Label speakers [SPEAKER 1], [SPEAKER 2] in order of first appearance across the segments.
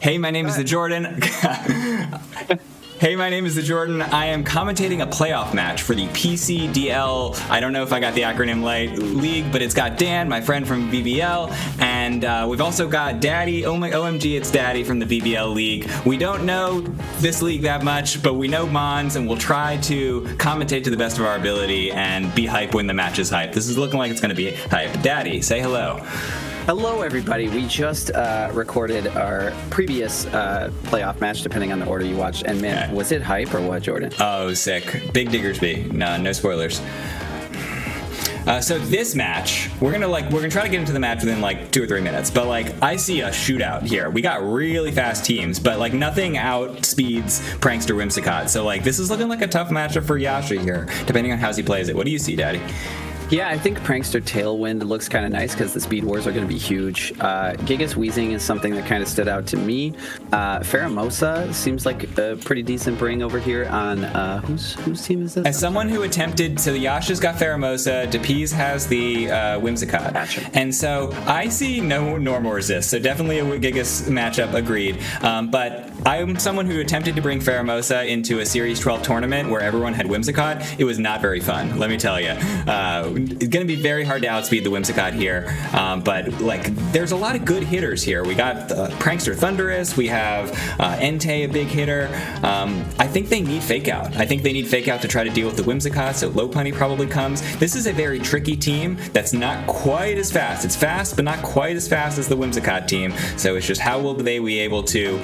[SPEAKER 1] Hey, my name is the Jordan. Hey, my name is the Jordan. I am commentating a playoff match for the PCDL, I don't know if I got the acronym right, league, but it's got Dan, my friend from BBL, and we've also got Daddy, omgitsdaddy from the BBL league. We don't know this league that much, but we know Mons, and we'll try to commentate to the best of our ability and be hype when the match is hype. This is looking like it's going to be hype. Daddy, say hello.
[SPEAKER 2] Hello, everybody. We just recorded our previous playoff match, depending on the order you watched. And man, was it hype or what, Jordan?
[SPEAKER 1] Oh, sick. Big Diggersby. No spoilers. So this match, we're gonna try to get into the match within like 2 or 3 minutes. But like, I see a shootout here. We got really fast teams, but like nothing outspeeds Prankster Whimsicott. So like, this is looking like a tough matchup for Yasha here, depending on how he plays it. What do you see, Daddy?
[SPEAKER 2] Yeah, I think Prankster Tailwind looks kind of nice because the speed wars are going to be huge. Gigas Wheezing is something that kind of stood out to me. Faramosa seems like a pretty decent bring over here on whose team is this?
[SPEAKER 1] As someone who attempted, so the Yasha's got Faramosa, Depease has the Whimsicott.
[SPEAKER 2] Gotcha.
[SPEAKER 1] And so I see no normal resist, so definitely a Gigas matchup, agreed. But I'm someone who attempted to bring Faramosa into a Series 12 tournament where everyone had Whimsicott. It was not very fun, let me tell you. It's going to be very hard to outspeed the Whimsicott here, but like there's a lot of good hitters here. We got Prankster Thunderous, we have Entei, a big hitter. I think they need Fake Out. I think they need Fake Out to try to deal with the Whimsicott, so Lopunny probably comes. This is a very tricky team that's not quite as fast. It's fast, but not quite as fast as the Whimsicott team, so it's just how will they be able to,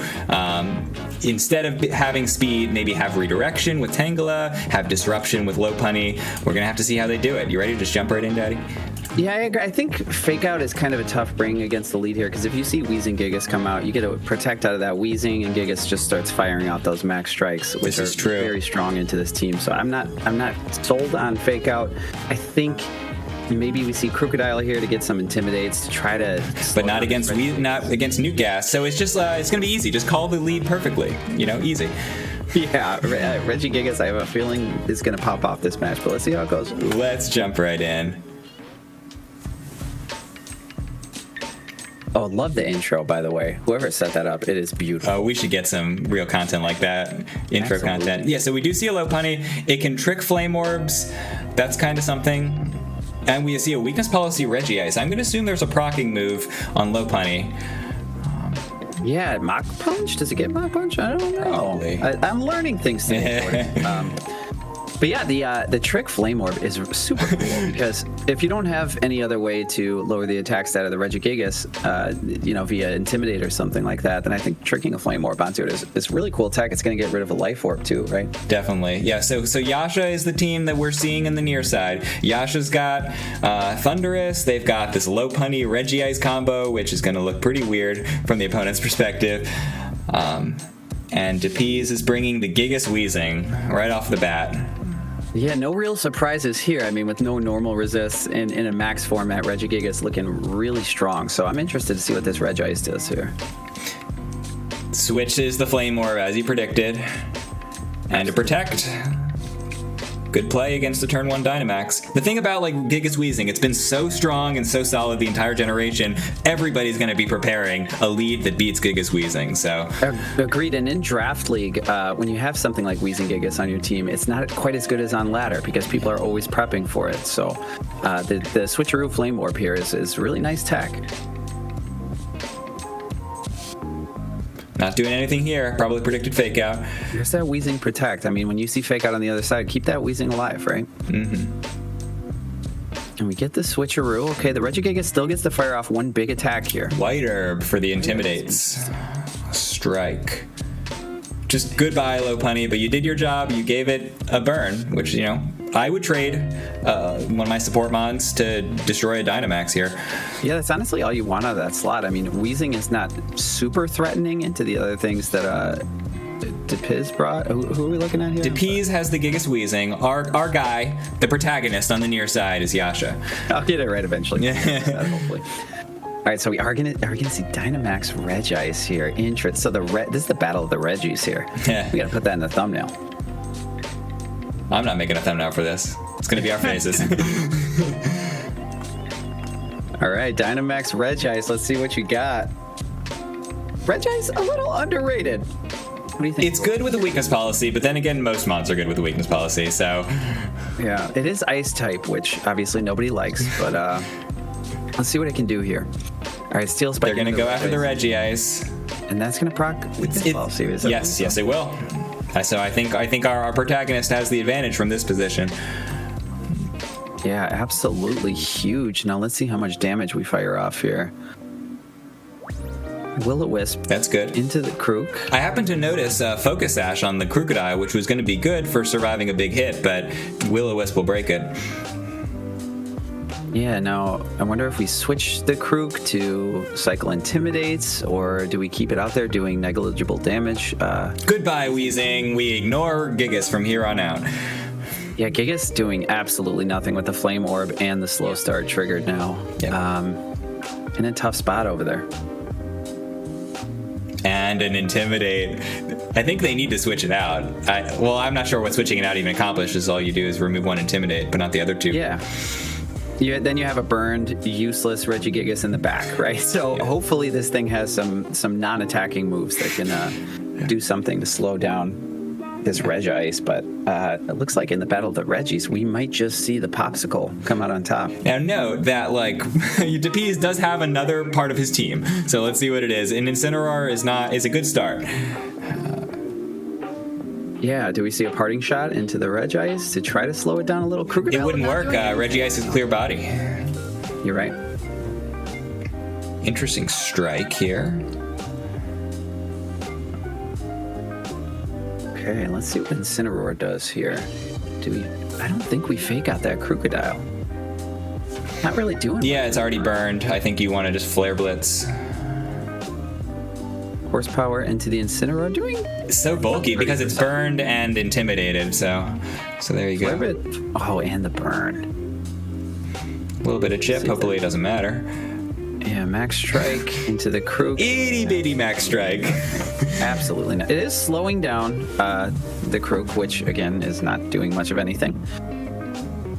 [SPEAKER 1] instead of having speed, maybe have redirection with Tangela, have disruption with Lopunny. We're going to have to see how they do it. You ready to just jump right in, Daddy?
[SPEAKER 2] Yeah, I agree. I think Fake Out is kind of a tough bring against the lead here because if you see Wheezing Gigas come out, you get to protect out of that Wheezing, and Gigas just starts firing out those max strikes, which are very strong into this team. So I'm not sold on Fake Out. I think maybe we see Crocodile here to get some intimidates to try to,
[SPEAKER 1] but not against New Gas. So it's just it's gonna be easy. Just call the lead perfectly. Easy.
[SPEAKER 2] Yeah, Reggie Gigas, I have a feeling is going to pop off this match, but let's see how it goes.
[SPEAKER 1] Let's jump right in.
[SPEAKER 2] Oh, love the intro, by the way. Whoever set that up, it is beautiful.
[SPEAKER 1] Oh, we should get some real content like that. Intro content. Yeah, so we do see a Lopunny. It can trick Flame Orbs. That's kind of something. And we see a Weakness Policy Regice. I'm going to assume there's a proccing move on Lopunny.
[SPEAKER 2] Yeah, Mach Punch? Does it get Mach Punch? I don't know.
[SPEAKER 1] Probably.
[SPEAKER 2] I'm learning things today. But yeah, the trick Flame Orb is super cool because if you don't have any other way to lower the attack stat of the Regigigas, via Intimidate or something like that, then I think tricking a Flame Orb onto it is really cool tech. It's going to get rid of a Life Orb too, right?
[SPEAKER 1] Definitely. Yeah, so Yasha is the team that we're seeing in the near side. Yasha's got Thunderous. They've got this Lopunny Regice combo, which is going to look pretty weird from the opponent's perspective. And Depease is bringing the Gigas Wheezing right off the bat.
[SPEAKER 2] Yeah, no real surprises here. I mean, with no normal resists in a max format, Regigigas looking really strong. So I'm interested to see what this Regice does here.
[SPEAKER 1] Switches the Flame Orb as he predicted. And to protect. Good play against the turn 1 Dynamax. The thing about like Gigas Wheezing, it's been so strong and so solid the entire generation, everybody's going to be preparing a lead that beats Gigas Wheezing, so.
[SPEAKER 2] Agreed, and in Draft League, when you have something like Wheezing Gigas on your team, it's not quite as good as on ladder because people are always prepping for it, so the Switcheroo Flame Orb here is really nice tech.
[SPEAKER 1] Not doing anything here. Probably predicted Fake Out.
[SPEAKER 2] There's that Wheezing Protect. I mean, when you see Fake Out on the other side, keep that Wheezing alive, right?
[SPEAKER 1] Mm-hmm.
[SPEAKER 2] And we get the Switcheroo. Okay, the Regigigas still gets to fire off one big attack here.
[SPEAKER 1] White Herb for the Intimidates. Strike. Just goodbye, Lopunny, but you did your job. You gave it a burn, which, I would trade one of my support mons to destroy a Dynamax here.
[SPEAKER 2] Yeah, that's honestly all you want out of that slot. I mean, Wheezing is not super threatening into the other things that Depease brought. Who are we looking at here?
[SPEAKER 1] Depease has the Gigas Wheezing. Our guy, the protagonist on the near side, is Yasha.
[SPEAKER 2] I'll get it right eventually. Hopefully. All right, so we are gonna see Dynamax Regice here. Interest. So this is the battle of the Regis here.
[SPEAKER 1] Yeah.
[SPEAKER 2] We gotta put that in the thumbnail.
[SPEAKER 1] I'm not making a thumbnail for this. It's gonna be our faces.
[SPEAKER 2] All right, Dynamax Regice. Let's see what you got. Regi's a little underrated. What do you think?
[SPEAKER 1] It's good with a weakness policy, but then again, most mods are good with a weakness policy, so...
[SPEAKER 2] Yeah, it is ice type, which obviously nobody likes, but let's see what it can do here. All right, Steel Spike.
[SPEAKER 1] They're going to go after the Regice.
[SPEAKER 2] And that's going to proc weakness policy.
[SPEAKER 1] Yes, it will. So I think our protagonist has the advantage from this position.
[SPEAKER 2] Yeah, absolutely huge. Now let's see how much damage we fire off here. Will-O-Wisp.
[SPEAKER 1] That's good.
[SPEAKER 2] Into the Krook.
[SPEAKER 1] I happened to notice Focus Sash on the Crocodile, which was going to be good for surviving a big hit, but Will-O-Wisp will break it.
[SPEAKER 2] Yeah, now I wonder if we switch the Krook to Cycle Intimidates, or do we keep it out there doing negligible damage?
[SPEAKER 1] Goodbye, Weezing. We ignore Gigas from here on out.
[SPEAKER 2] Yeah, Gigas doing absolutely nothing with the Flame Orb and the Slow Start triggered now.
[SPEAKER 1] Yeah.
[SPEAKER 2] In a tough spot over there.
[SPEAKER 1] And an Intimidate. I think they need to switch it out. I'm not sure what switching it out even accomplishes. All you do is remove one Intimidate, but not the other two.
[SPEAKER 2] Yeah. Then you have a burned, useless Regigigas in the back, right? So hopefully this thing has some non-attacking moves that can do something to slow down this Regice. But it looks like in the Battle of the Regis, we might just see the Popsicle come out on top.
[SPEAKER 1] Now note that, Depease does have another part of his team. So let's see what it is. And Incineroar is a good start.
[SPEAKER 2] Yeah, do we see a parting shot into the Regice to try to slow it down a little?
[SPEAKER 1] It wouldn't work. Regice is clear body.
[SPEAKER 2] You're right.
[SPEAKER 1] Interesting strike here.
[SPEAKER 2] Okay, let's see what Incineroar does here. I don't think we fake out that Crocodile. Not really doing
[SPEAKER 1] Yeah, it's already burned. I think you want to just Flare Blitz.
[SPEAKER 2] Horsepower into the Incineroar doing
[SPEAKER 1] so bulky because it's burned and intimidated, so there you go.
[SPEAKER 2] Oh, and the burn.
[SPEAKER 1] A little bit of chip, hopefully it doesn't matter.
[SPEAKER 2] Yeah, Max Strike into the Krook.
[SPEAKER 1] Itty bitty Max Strike.
[SPEAKER 2] Absolutely not. It is slowing down the Krook, which again is not doing much of anything.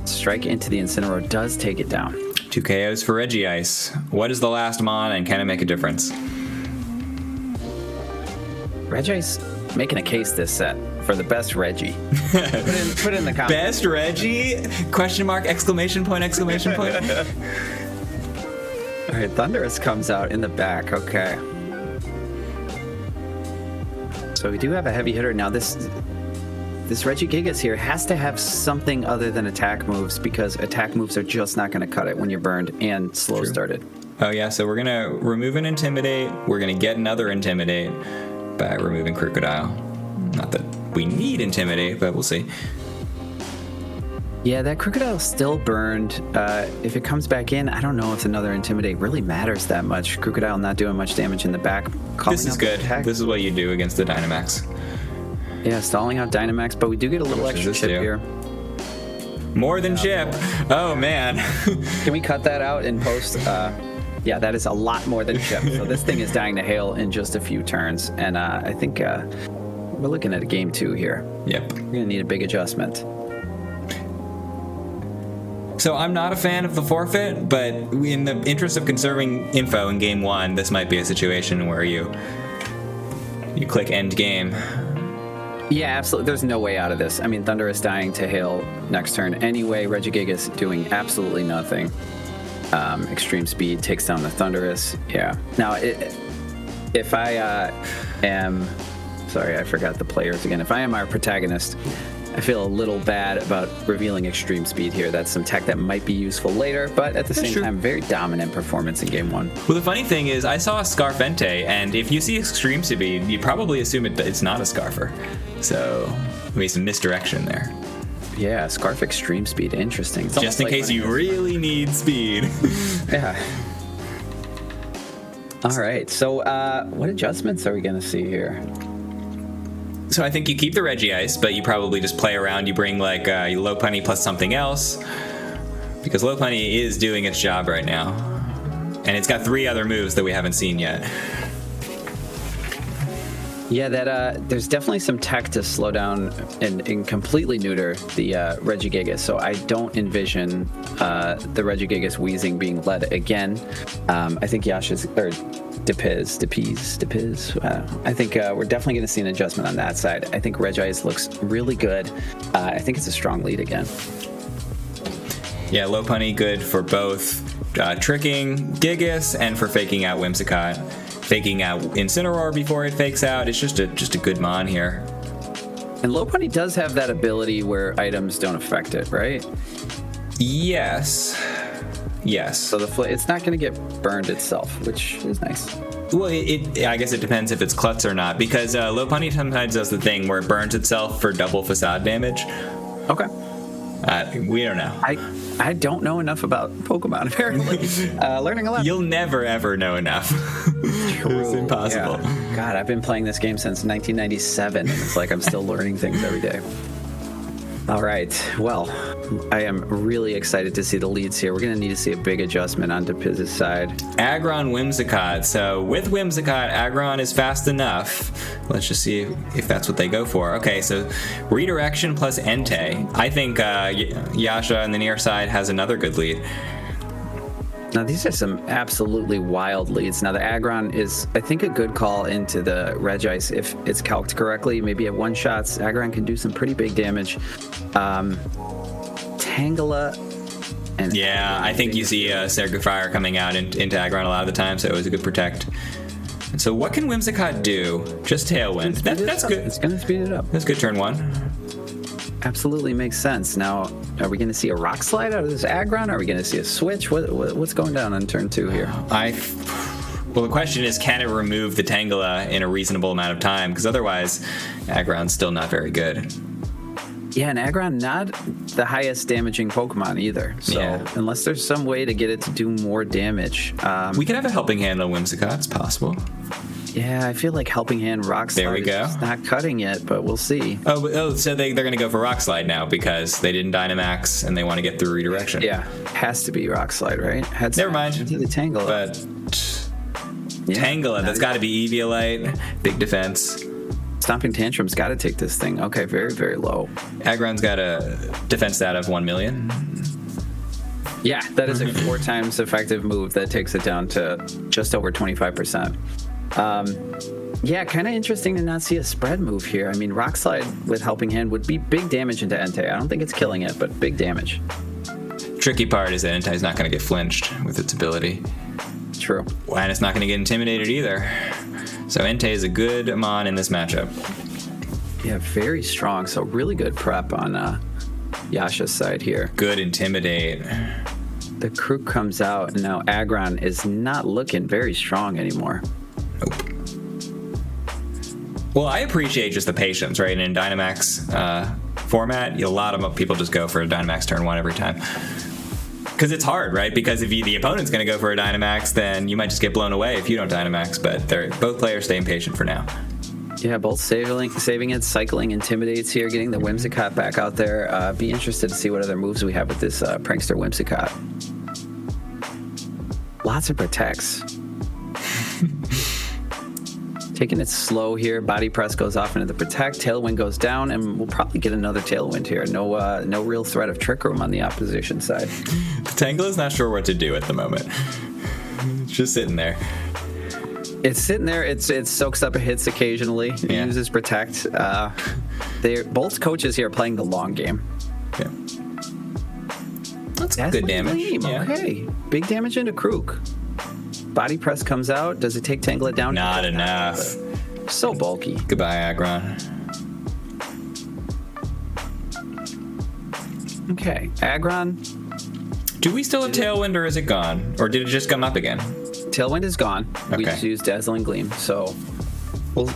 [SPEAKER 2] Strike into the Incineroar does take it down.
[SPEAKER 1] 2 KOs for Regice. What is the last mon and can it make a difference?
[SPEAKER 2] Regi's making a case this set for the best Reggie. Put in the comments.
[SPEAKER 1] Best Reggie? Question mark, exclamation point, exclamation point.
[SPEAKER 2] All right, Thunderous comes out in the back. Okay. So we do have a heavy hitter. Now this Regigigas here has to have something other than attack moves, because attack moves are just not going to cut it when you're burned and slow started.
[SPEAKER 1] Oh yeah, so we're going to remove an Intimidate. We're going to get another Intimidate by removing Crocodile. Not that we need Intimidate, but we'll see.
[SPEAKER 2] Yeah, that Crocodile's still burned. If it comes back in, I don't know if another Intimidate really matters that much. Crocodile not doing much damage in the back.
[SPEAKER 1] This is good. This is what you do against the Dynamax.
[SPEAKER 2] Yeah, stalling out Dynamax, but we do get a little extra chip here.
[SPEAKER 1] More than chip. Oh, man.
[SPEAKER 2] Can we cut that out in post? Yeah, that is a lot more than chip. So this thing is dying to hail in just a few turns. And I think we're looking at a game 2 here.
[SPEAKER 1] Yep.
[SPEAKER 2] We're going to need a big adjustment.
[SPEAKER 1] So I'm not a fan of the forfeit, but in the interest of conserving info in game 1, this might be a situation where you click end game.
[SPEAKER 2] Yeah, absolutely. There's no way out of this. I mean, Thunder is dying to hail next turn anyway. Regigigas doing absolutely nothing. Extreme Speed takes down the Thunderous. Yeah. Now, if I am... Sorry, I forgot the players again. If I am our protagonist, I feel a little bad about revealing Extreme Speed here. That's some tech that might be useful later, but at the same time, very dominant performance in game 1.
[SPEAKER 1] Well, the funny thing is, I saw a Scarfente, and if you see Extreme Speed, you probably assume it's not a Scarfer. So, maybe some misdirection there.
[SPEAKER 2] Yeah, Scarf Extreme Speed. Interesting. It's
[SPEAKER 1] just in case you really need speed.
[SPEAKER 2] Yeah. All right. So, what adjustments are we going to see here?
[SPEAKER 1] So I think you keep the Regice, but you probably just play around. You bring like Lopunny plus something else, because Lopunny is doing its job right now, and it's got 3 other moves that we haven't seen yet. Yeah,
[SPEAKER 2] there's definitely some tech to slow down and completely neuter the Regigigas. So I don't envision the Regigigas Weezing being led again. I think Depiz. I think we're definitely going to see an adjustment on that side. I think Regis looks really good. I think it's a strong lead again.
[SPEAKER 1] Yeah, low punny good for both tricking Gigas and for faking out Whimsicott. Faking out Incineroar before it fakes out. It's just a good mon here.
[SPEAKER 2] And low punny does have that ability where items don't affect it, right?
[SPEAKER 1] Yes.
[SPEAKER 2] So it's not going to get burned itself, which is nice.
[SPEAKER 1] Well, I guess it depends if it's Klutz or not, because low punny sometimes does the thing where it burns itself for double facade damage.
[SPEAKER 2] Okay.
[SPEAKER 1] We don't know.
[SPEAKER 2] I don't know enough about Pokemon, apparently. Learning a lot.
[SPEAKER 1] You'll never, ever know enough. It's impossible.
[SPEAKER 2] Yeah. God, I've been playing this game since 1997, and it's like I'm still learning things every day. All right. Well, I am really excited to see the leads here. We're going to need to see a big adjustment on Depiz's side.
[SPEAKER 1] Aggron, Whimsicott. So with Whimsicott, Aggron is fast enough. Let's just see if that's what they go for. Okay, so Redirection plus Entei. I think Yasha on the near side has another good lead.
[SPEAKER 2] Now, these are some absolutely wild leads. Now, the Aggron is, I think, a good call into the Regis if it's calced correctly. Maybe at one-shots, Aggron can do some pretty big damage. Tangela and...
[SPEAKER 1] Yeah, I think you see Sergu Fire coming out into Aggron a lot of the time, so it was a good protect. And so what can Whimsicott do? Just Tailwind. That's good.
[SPEAKER 2] It's going to speed it up.
[SPEAKER 1] That's good turn one.
[SPEAKER 2] Absolutely makes sense. Now, are we going to see a Rock Slide out of this Aggron? Are we going to see a Switch? What's going down on turn 2 here?
[SPEAKER 1] Well, the question is, can it remove the Tangela in a reasonable amount of time? Because otherwise, Aggron's still not very good.
[SPEAKER 2] Yeah, and Aggron not the highest damaging Pokemon either. So unless there's some way to get it to do more damage.
[SPEAKER 1] We could have a Helping Hand on Whimsicott. It's possible.
[SPEAKER 2] Yeah, I feel like Helping Hand Rock Slide
[SPEAKER 1] there we go.
[SPEAKER 2] is not cutting it, but we'll see.
[SPEAKER 1] Oh, so they're going to go for Rock Slide now because they didn't Dynamax and they want to get through Redirection.
[SPEAKER 2] Yeah, has to be Rock Slide, right?
[SPEAKER 1] Never mind.
[SPEAKER 2] To the Tangela.
[SPEAKER 1] But Tangela, that's got to be Eviolite, big defense.
[SPEAKER 2] Stomping Tantrum's got to take this thing. Okay, very, very low.
[SPEAKER 1] Aggron's got a defense stat of 1 million.
[SPEAKER 2] Yeah, that is a 4 times effective move that takes it down to just over 25%. Yeah, kind of interesting to not see a spread move here. I mean, Rock Slide with Helping Hand would be big damage into Entei. I don't think it's killing it, but big damage.
[SPEAKER 1] Tricky part is that Entei's not going to get flinched with its ability.
[SPEAKER 2] True.
[SPEAKER 1] And it's not going to get intimidated either. So Entei is a good Mon in this matchup.
[SPEAKER 2] Yeah, very strong. So really good prep on Yasha's side here.
[SPEAKER 1] Good Intimidate.
[SPEAKER 2] The Krook comes out, and now Aggron is not looking very strong anymore.
[SPEAKER 1] Nope. Well, I appreciate just the patience, right? In Dynamax format, a lot of people just go for a Dynamax turn 1 every time. Because it's hard, right? Because if the opponent's going to go for a Dynamax, then you might just get blown away if you don't Dynamax. But both players staying patient for now.
[SPEAKER 2] Yeah, both saving it, cycling Intimidates here, getting the Whimsicott back out there. Be interested to see what other moves we have with this Prankster Whimsicott. Lots of protects. Taking it slow here. Body Press goes off into the Protect. Tailwind goes down, and we'll probably get another Tailwind here. No real threat of Trick Room on the opposition side.
[SPEAKER 1] The Tangela's not sure what to do at the moment. It's just sitting there.
[SPEAKER 2] It's sitting there. It soaks up hits occasionally. It uses Protect. Both coaches here are playing the long game.
[SPEAKER 1] Yeah. That's good damage.
[SPEAKER 2] Yeah. Okay. Big damage into Krook. Body Press comes out. Does it take Tangela down?
[SPEAKER 1] Not enough.
[SPEAKER 2] So bulky.
[SPEAKER 1] Goodbye, Aggron.
[SPEAKER 2] Okay, Aggron.
[SPEAKER 1] Do we still have Tailwind, or is it gone? Or did it just come up again?
[SPEAKER 2] Tailwind is gone. Okay. We just used Dazzling Gleam. So, we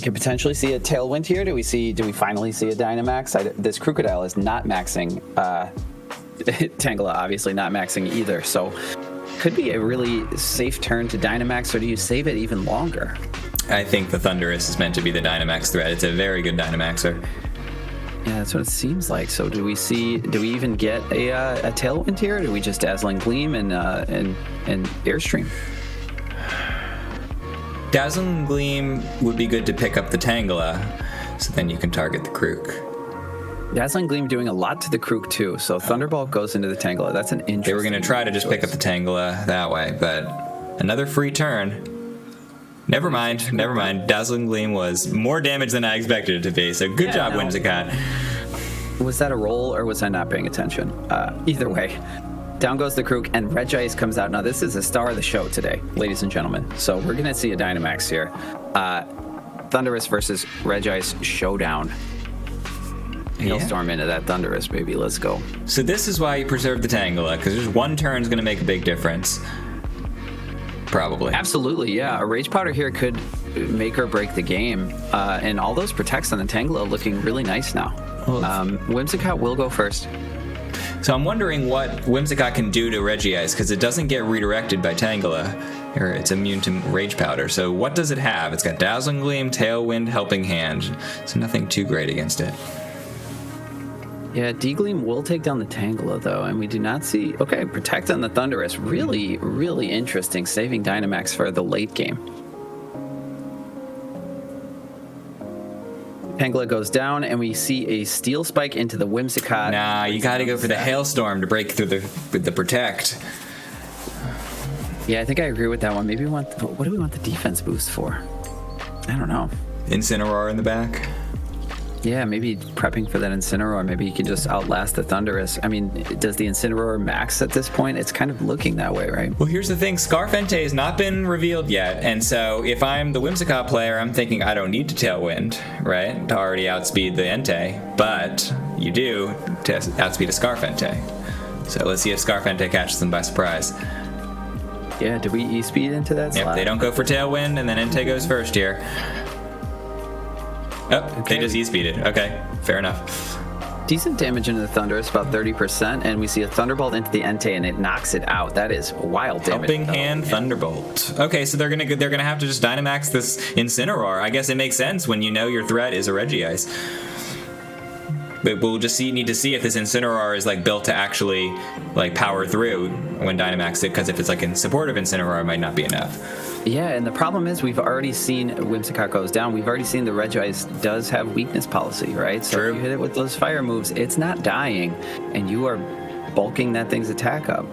[SPEAKER 2] could potentially see a Tailwind here. Do we finally see a Dynamax? This Crocodile is not maxing. Tangela obviously not maxing either. So, could be a really safe turn to Dynamax, or do you save it even longer?
[SPEAKER 1] I think the Thundurus is meant to be the Dynamax threat. It's a very good Dynamaxer.
[SPEAKER 2] Yeah, that's what it seems like. So do we even get a Tailwind here, or do we just Dazzling Gleam and Airstream?
[SPEAKER 1] Dazzling Gleam would be good to pick up the Tangela, so then you can target the Krook.
[SPEAKER 2] Dazzling Gleam doing a lot to the Krook too, so Thunderbolt goes into the Tangela. That's an interesting
[SPEAKER 1] They were going to try to just pick up the Tangela that way, but another free turn. Never mind. Dazzling Gleam was more damage than I expected it to be, so good job, Whimsicott.
[SPEAKER 2] Was that a roll, or was I not paying attention? Either way, down goes the Krook, and Regis comes out. Now, this is the star of the show today, ladies and gentlemen. So we're going to see a Dynamax here. Thundurus versus Regis showdown. Hailstorm into that Thundurus, baby. Let's go.
[SPEAKER 1] So this is why you preserve the Tangela, because just one turn is going to make a big difference. Probably.
[SPEAKER 2] Absolutely, yeah. A Rage Powder here could make or break the game. And all those protects on the Tangela looking really nice now. Whimsicott will go first.
[SPEAKER 1] So I'm wondering what Whimsicott can do to Regis, because it doesn't get redirected by Tangela, or it's immune to Rage Powder. So what does it have? It's got Dazzling Gleam, Tailwind, Helping Hand. So nothing too great against it.
[SPEAKER 2] Yeah, D-Gleam will take down the Tangela, though, and we do not see... Okay, Protect on the Thundurus. Really, really interesting, saving Dynamax for the late game. Tangela goes down, and we see a Steel Spike into the Whimsicott.
[SPEAKER 1] Nah, you gotta go for the Hailstorm to break through with the Protect.
[SPEAKER 2] Yeah, I think I agree with that one. Maybe what do we want the defense boost for? I don't know.
[SPEAKER 1] Incineroar in the back?
[SPEAKER 2] Yeah, maybe prepping for that Incineroar. Maybe he can just outlast the Thundurus. I mean, does the Incineroar max at this point? It's kind of looking that way, right?
[SPEAKER 1] Well, here's the thing. Scarfente has not been revealed yet. And so if I'm the Whimsicott player, I'm thinking I don't need to Tailwind, right, to already outspeed the Entei. But you do to outspeed a Scarfente. So let's see if Scarfente catches them by surprise.
[SPEAKER 2] Yeah, do we E-speed into that slot?
[SPEAKER 1] Yep, they don't go for Tailwind, and then Entei goes first here. Oh, okay. They just E-speeded. Okay, fair enough.
[SPEAKER 2] Decent damage into the Thundurus, about 30%, and we see a Thunderbolt into the Entei, and it knocks it out. That is wild damage.
[SPEAKER 1] Helping Hand Thunderbolt. Okay, so they're gonna have to just Dynamax this Incineroar. I guess it makes sense when you know your threat is a Regis. But we'll just need to see if this Incineroar is like built to actually like power through when Dynamax it, because if it's like in support of Incineroar, it might not be enough.
[SPEAKER 2] Yeah, and the problem is we've already seen Whimsicott goes down. We've already seen the Regis does have weakness policy, right? So
[SPEAKER 1] True.
[SPEAKER 2] If you hit it with those fire moves, it's not dying, and you are bulking that thing's attack up.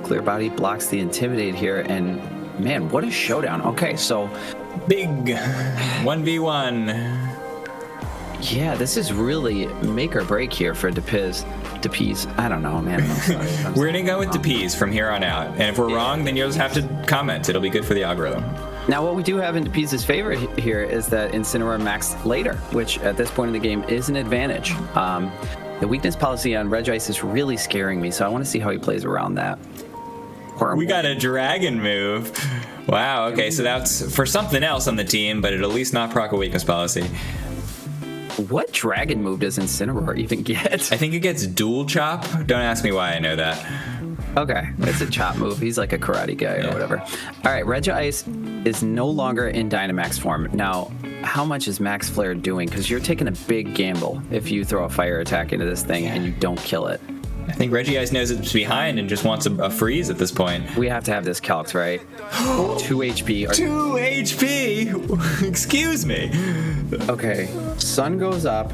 [SPEAKER 2] Clear Body blocks the Intimidate here, and man, what a showdown. Okay, so...
[SPEAKER 1] Big 1v1.
[SPEAKER 2] Yeah, this is really make or break here for Depiz. I don't know, man. I'm sorry.
[SPEAKER 1] We're going to go with Depiz from here on out. And if we're wrong, then you'll just have to comment. It'll be good for the algorithm.
[SPEAKER 2] Now, what we do have in Depiz's favor here is that Incineroar maxed later, which at this point in the game is an advantage. The weakness policy on Regis is really scaring me, so I want to see how he plays around that.
[SPEAKER 1] We got a dragon move. Wow, okay, so that's for something else on the team, but it'll at least not proc a weakness policy.
[SPEAKER 2] What dragon move does Incineroar even get?
[SPEAKER 1] I think it gets dual chop. Don't ask me why I know that.
[SPEAKER 2] Okay, it's a chop move. He's like a karate guy or whatever. All right, Regis is no longer in Dynamax form. Now, how much is Max Flare doing? Because you're taking a big gamble if you throw a fire attack into this thing and you don't kill it.
[SPEAKER 1] I think Regis knows it's behind and just wants a freeze at this point.
[SPEAKER 2] We have to have this calced, right? 2 HP.
[SPEAKER 1] 2 HP? Excuse me.
[SPEAKER 2] Okay, Sun goes up.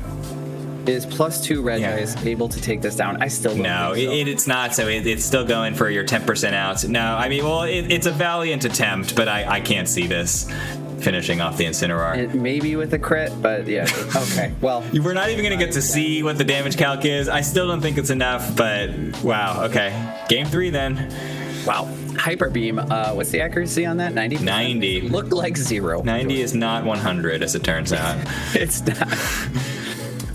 [SPEAKER 2] Is +2 Regis able to take this down? I still don't think so.
[SPEAKER 1] It's not. So it's still going for your 10% outs. No, I mean, well, it's a valiant attempt, but I can't see this finishing off the Incineroar.
[SPEAKER 2] Maybe with a crit, but yeah. Okay, well.
[SPEAKER 1] We're not even going to get to see what the damage calc is. I still don't think it's enough, but wow, okay. Game 3 then.
[SPEAKER 2] Wow. Hyper Beam, what's the accuracy on that? 90?
[SPEAKER 1] 90.
[SPEAKER 2] Looked like 0.
[SPEAKER 1] 90 is not 100, as it turns out.
[SPEAKER 2] It's not.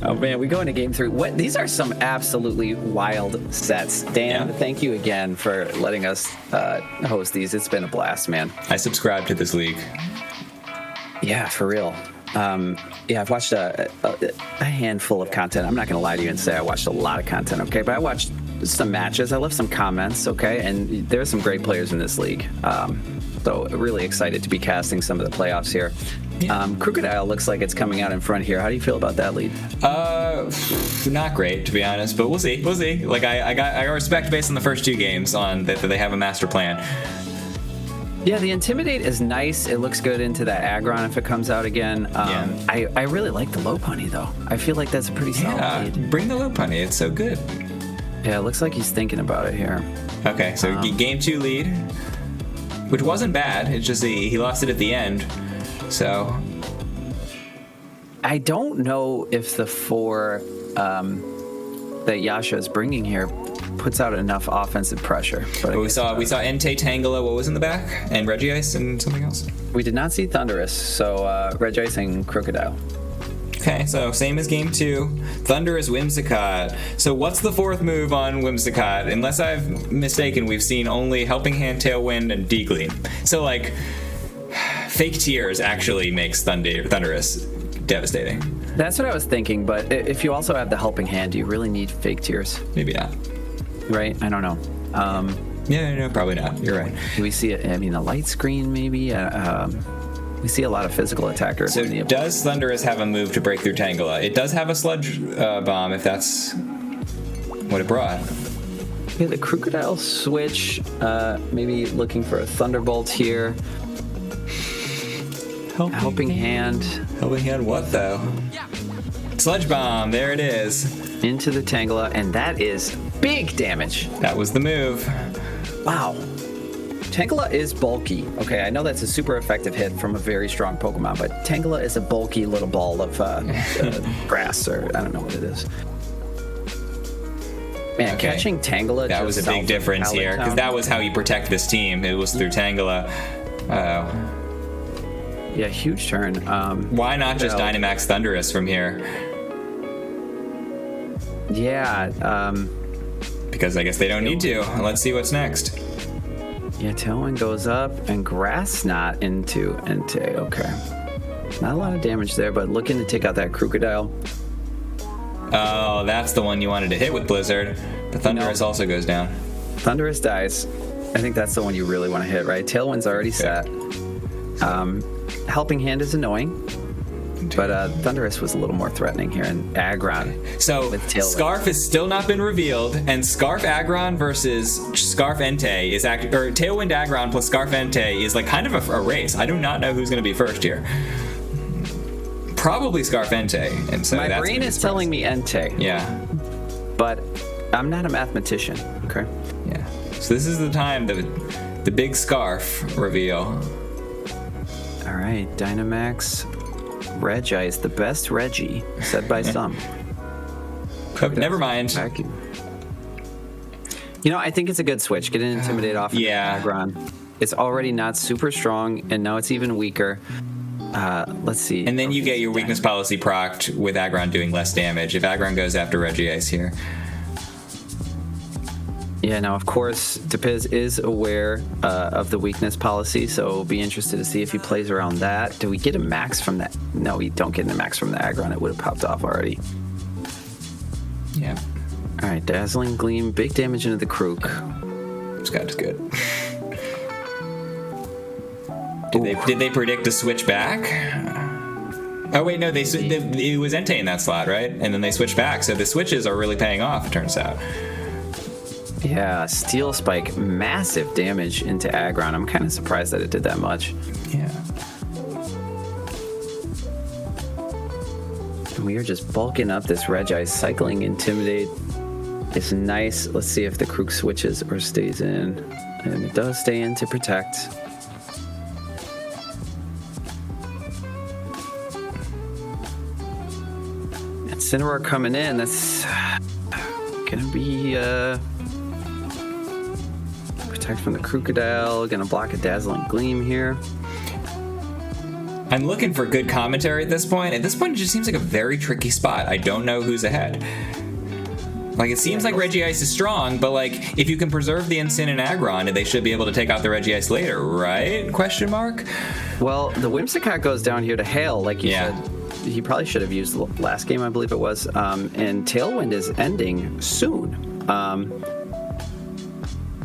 [SPEAKER 2] Oh man, we go into game 3. These are some absolutely wild sets. Dan, thank you again for letting us host these. It's been a blast, man.
[SPEAKER 1] I subscribe to this league.
[SPEAKER 2] Yeah, for real. I've watched a handful of content. I'm not going to lie to you and say I watched a lot of content, okay? But I watched some matches. I left some comments, okay? And there's some great players in this league. So really excited to be casting some of the playoffs here. Crocodile looks like it's coming out in front here. How do you feel about that lead?
[SPEAKER 1] Not great, to be honest, but we'll see. We'll see. Like I got respect based on the first 2 games on that they have a master plan.
[SPEAKER 2] Yeah, the Intimidate is nice. It looks good into that Aggron if it comes out again. I really like the Lopunny, though. I feel like that's a pretty solid lead.
[SPEAKER 1] Bring the Lopunny. It's so good.
[SPEAKER 2] Yeah, it looks like he's thinking about it here.
[SPEAKER 1] Okay, so game 2 lead. which wasn't bad. It's just he lost it at the end. So
[SPEAKER 2] I don't know if the 4 that Yasha is bringing here puts out enough offensive pressure. But
[SPEAKER 1] we saw Entei, Tangela, what was in the back? And Regis and something else?
[SPEAKER 2] We did not see Thunderous, so Regis and Crocodile.
[SPEAKER 1] Okay, so same as game 2. Thunderous, Whimsicott. So what's the 4th move on Whimsicott? Unless I've mistaken, we've seen only Helping Hand, Tailwind, and Degleam. So, like, Fake Tears actually makes Thunderous devastating.
[SPEAKER 2] That's what I was thinking, but if you also have the Helping Hand, do you really need Fake Tears?
[SPEAKER 1] Maybe not.
[SPEAKER 2] Right? I don't know.
[SPEAKER 1] Yeah, no, probably not. You're right.
[SPEAKER 2] Do we see it? I mean, a light screen, maybe? We see a lot of physical attackers.
[SPEAKER 1] So does Thunderous have a move to break through Tangela? It does have a Sludge Bomb, if that's what it brought.
[SPEAKER 2] Yeah, the Crocodile switch, maybe looking for a Thunderbolt here. Helping Hand.
[SPEAKER 1] Helping Hand what, though? Sludge Bomb, there it is.
[SPEAKER 2] Into the Tangela, and that is big damage.
[SPEAKER 1] That was the move.
[SPEAKER 2] Wow. Tangela is bulky. Okay, I know that's a super effective hit from a very strong Pokemon, but Tangela is a bulky little ball of grass, or I don't know what it is. Man,
[SPEAKER 1] okay.
[SPEAKER 2] Catching Tangela.
[SPEAKER 1] That was a big difference here, because that was how you protect this team. It was through Tangela.
[SPEAKER 2] Yeah, huge turn.
[SPEAKER 1] Why not just Dynamax Thunderous from here?
[SPEAKER 2] Yeah.
[SPEAKER 1] Because I guess they don't need to. Let's see what's next.
[SPEAKER 2] Yeah, Tailwind goes up, and Grass Knot into Entei. Okay. Not a lot of damage there, but looking to take out that Crocodile.
[SPEAKER 1] Oh, that's the one you wanted to hit with Blizzard. The Thunderous also goes down.
[SPEAKER 2] Thunderous dies. I think that's the one you really want to hit, right? Tailwind's already set. Helping Hand is annoying, but Thunderous was a little more threatening here, and Aggron.
[SPEAKER 1] So Scarf has still not been revealed, and Scarf Aggron versus Scarf Entei is or Tailwind Aggron plus Scarf Entei is like kind of a race. I do not know who's going to be first here. Probably Scarf Entei, and so
[SPEAKER 2] my brain is telling me Entei.
[SPEAKER 1] Yeah,
[SPEAKER 2] but I'm not a mathematician. Okay.
[SPEAKER 1] Yeah. So this is the time the big Scarf reveal.
[SPEAKER 2] All right, Dynamax. Regis, the best Reggie, said by some.
[SPEAKER 1] Oh, never mind.
[SPEAKER 2] You know, I think it's a good switch. Get an Intimidate off of Aggron. It's already not super strong, and now it's even weaker. Let's see.
[SPEAKER 1] And then you get your weakness policy procced with Aggron doing less damage if Aggron goes after Regis here.
[SPEAKER 2] Yeah, now, of course, Tepiz is aware of the weakness policy, so we'll be interested to see if he plays around that. Do we get a max from that? No, we don't get a max from the Aggron. It would have popped off already.
[SPEAKER 1] Yeah.
[SPEAKER 2] All right, Dazzling Gleam, big damage into the Krook.
[SPEAKER 1] Scott's good. Did they predict a switch back? Oh, wait, no, it was Entei in that slot, right? And then they switched back, so the switches are really paying off, it turns out.
[SPEAKER 2] Yeah, Steel Spike, massive damage into Aggron. I'm kind of surprised that it did that much.
[SPEAKER 1] Yeah.
[SPEAKER 2] And we are just bulking up this Regis. Cycling Intimidate is nice. Let's see if the Krook switches or stays in. And it does stay in to protect. And Incineroar coming in. That's gonna be protect from the Crocodile. Gonna block a Dazzling Gleam here.
[SPEAKER 1] I'm looking for good commentary at this point. At this point, it just seems like a very tricky spot. I don't know who's ahead. Like, it seems like Regice is strong, but, like, if you can preserve the Incin and Aggron, they should be able to take out the Regice later, right? Question mark?
[SPEAKER 2] Well, the Whimsicott goes down here to Hail, like you said. He probably should have used the last game, I believe it was. And Tailwind is ending soon.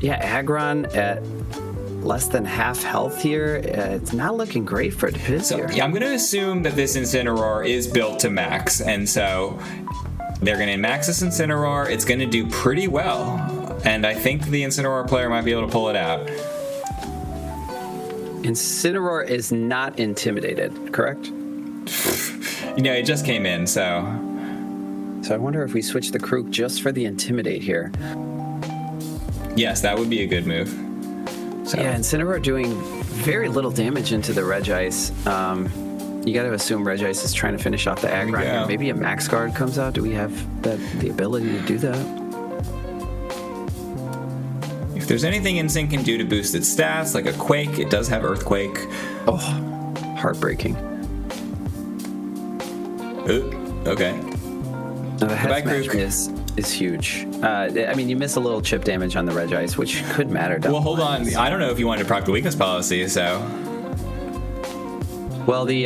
[SPEAKER 2] Aggron at less than half health here. It's not looking great for Tepiz here.
[SPEAKER 1] Yeah, I'm going to assume that this Incineroar is built to max, and so they're going to max this Incineroar. It's going to do pretty well, and I think the Incineroar player might be able to pull it out.
[SPEAKER 2] Incineroar is not intimidated, correct?
[SPEAKER 1] It just came in, so
[SPEAKER 2] I wonder if we switch the Krook just for the Intimidate here.
[SPEAKER 1] Yes, that would be a good move. So.
[SPEAKER 2] Yeah, Incineroar doing very little damage into the Regis. You got to assume Regis is trying to finish off the aggro here. Maybe a Max Guard comes out. Do we have the ability to do that?
[SPEAKER 1] If there's anything Insync can do to boost its stats, like a Quake, it does have Earthquake.
[SPEAKER 2] Oh, heartbreaking.
[SPEAKER 1] Ooh, okay.
[SPEAKER 2] Now the head smash is huge. I mean, you miss a little chip damage on the Regis, which could matter.
[SPEAKER 1] Well, hold on. I don't know if you wanted to proc the weakness policy, so...
[SPEAKER 2] Well, the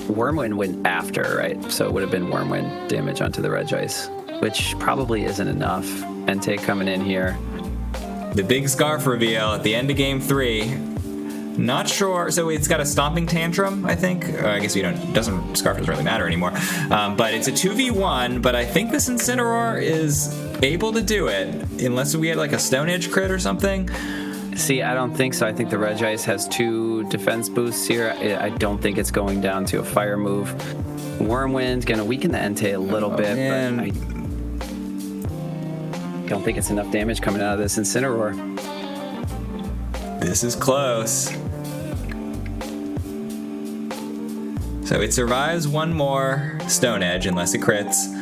[SPEAKER 2] Wormwind went after, right? So it would have been Wormwind damage onto the Regis, which probably isn't enough. Entei coming in here.
[SPEAKER 1] The big Scarf reveal at the end of Game 3. Not sure. So it's got a Stomping Tantrum, I think. I guess Scarf doesn't really matter anymore. But it's a 2v1, but I think this Incineroar is able to do it, unless we had like a Stone Edge crit or something.
[SPEAKER 2] See, I don't think so. I think the Regis has 2 defense boosts here. I don't think it's going down to a fire move. Wormwind's going to weaken the Entei a little bit,
[SPEAKER 1] man.
[SPEAKER 2] But I don't think it's enough damage coming out of this Incineroar.
[SPEAKER 1] This is close. So it survives one more Stone Edge unless it crits.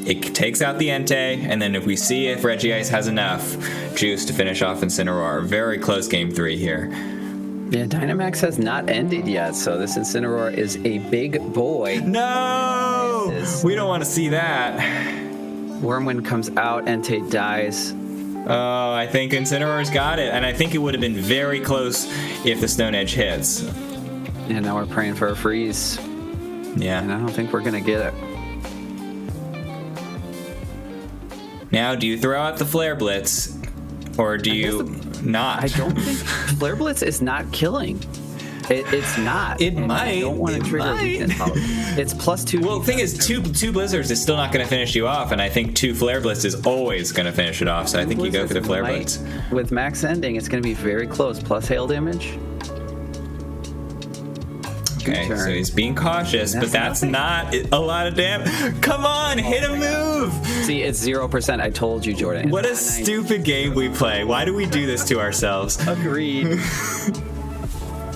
[SPEAKER 1] It takes out the Entei, and then if we see if Regis has enough juice to finish off Incineroar. Very close Game 3 here.
[SPEAKER 2] Yeah, Dynamax has not ended yet, so this Incineroar is a big boy.
[SPEAKER 1] No! We don't want to see that.
[SPEAKER 2] Wormwind comes out, Entei dies.
[SPEAKER 1] Oh, I think Incineroar's got it, and I think it would have been very close if the Stone Edge hits.
[SPEAKER 2] And now we're praying for a freeze.
[SPEAKER 1] Yeah.
[SPEAKER 2] And I don't think we're going to get it.
[SPEAKER 1] Now, do you throw out the Flare Blitz, or do you not?
[SPEAKER 2] I don't think Flare Blitz is not killing. It's not.
[SPEAKER 1] It might.
[SPEAKER 2] I don't want to trigger weakness policy. It's +2.
[SPEAKER 1] Well, the thing is, two Blizzards is still not going to finish you off, and I think 2 Flare Blitz is always going to finish it off, so I think you go for the Flare Blitz.
[SPEAKER 2] With max ending, it's going to be very close. Plus hail damage.
[SPEAKER 1] Okay, so he's being cautious, but that's not a lot of damage. Come on, hit a move!
[SPEAKER 2] See, it's 0%. I told you, Jordan.
[SPEAKER 1] What a stupid game we play. Why do we do this to ourselves?
[SPEAKER 2] Agreed.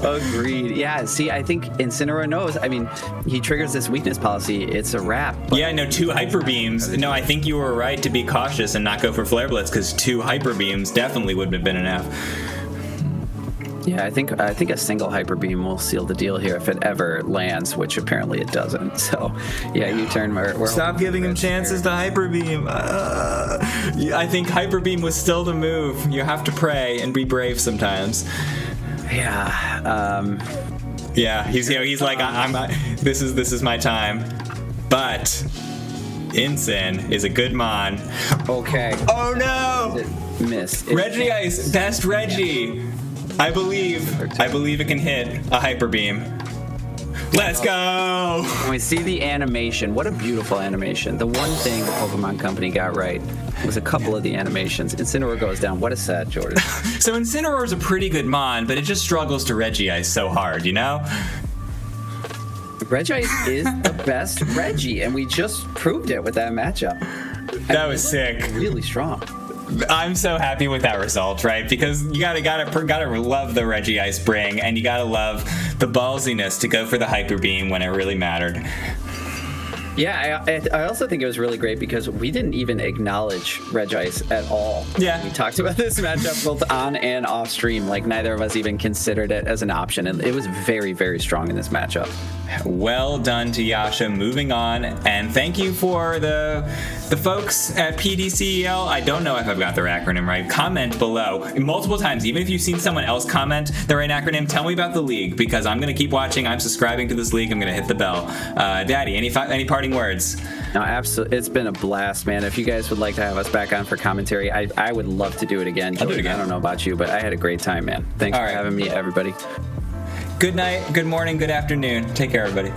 [SPEAKER 2] Agreed. Yeah, see, I think Incineroar knows. I mean, he triggers this weakness policy. It's a wrap.
[SPEAKER 1] Yeah, no, 2 Hyper Beams. No, I think you were right to be cautious and not go for Flare Blitz, because 2 Hyper Beams definitely wouldn't have been enough.
[SPEAKER 2] Yeah, I think a single Hyper Beam will seal the deal here if it ever lands, which apparently it doesn't. So, yeah, U-turn.
[SPEAKER 1] Stop giving him chances to Hyper Beam. I think Hyper Beam was still the move. You have to pray and be brave sometimes.
[SPEAKER 2] Yeah.
[SPEAKER 1] Yeah, he's like, this is my time. But Incin is a good mon.
[SPEAKER 2] Okay.
[SPEAKER 1] Oh no!
[SPEAKER 2] Miss.
[SPEAKER 1] Regis, best Reggie. I believe it can hit a Hyper Beam. Let's go!
[SPEAKER 2] When we see the animation, what a beautiful animation. The one thing the Pokemon Company got right was a couple of the animations. Incineroar goes down. What a set, Jordan.
[SPEAKER 1] So Incineroar's a pretty good mon, but it just struggles to Regis so hard, you know?
[SPEAKER 2] Regis is the best Reggie, and we just proved it with that matchup.
[SPEAKER 1] That was sick.
[SPEAKER 2] Really strong.
[SPEAKER 1] I'm so happy with that result, right? Because you gotta love the Regis bring, and you gotta love the ballsiness to go for the Hyper Beam when it really mattered.
[SPEAKER 2] Yeah, I also think it was really great because we didn't even acknowledge Regis at all.
[SPEAKER 1] Yeah.
[SPEAKER 2] We talked about this matchup both on and off stream. Like, neither of us even considered it as an option, and it was very, very strong in this matchup.
[SPEAKER 1] Well done to Yasha. Moving on, and thank you for the folks at PDCEL. I don't know if I've got their acronym right. Comment below multiple times. Even if you've seen someone else comment the right acronym, tell me about the league, because I'm going to keep watching. I'm subscribing to this league. I'm going to hit the bell. Daddy, any parting words?
[SPEAKER 2] No, absolutely. It's been a blast, man. If you guys would like to have us back on for commentary, I would love to do it again.
[SPEAKER 1] I'll do it again.
[SPEAKER 2] I don't know about you, but I had a great time, man. Thanks for having me, everybody.
[SPEAKER 1] Good night, good morning, good afternoon. Take care, everybody.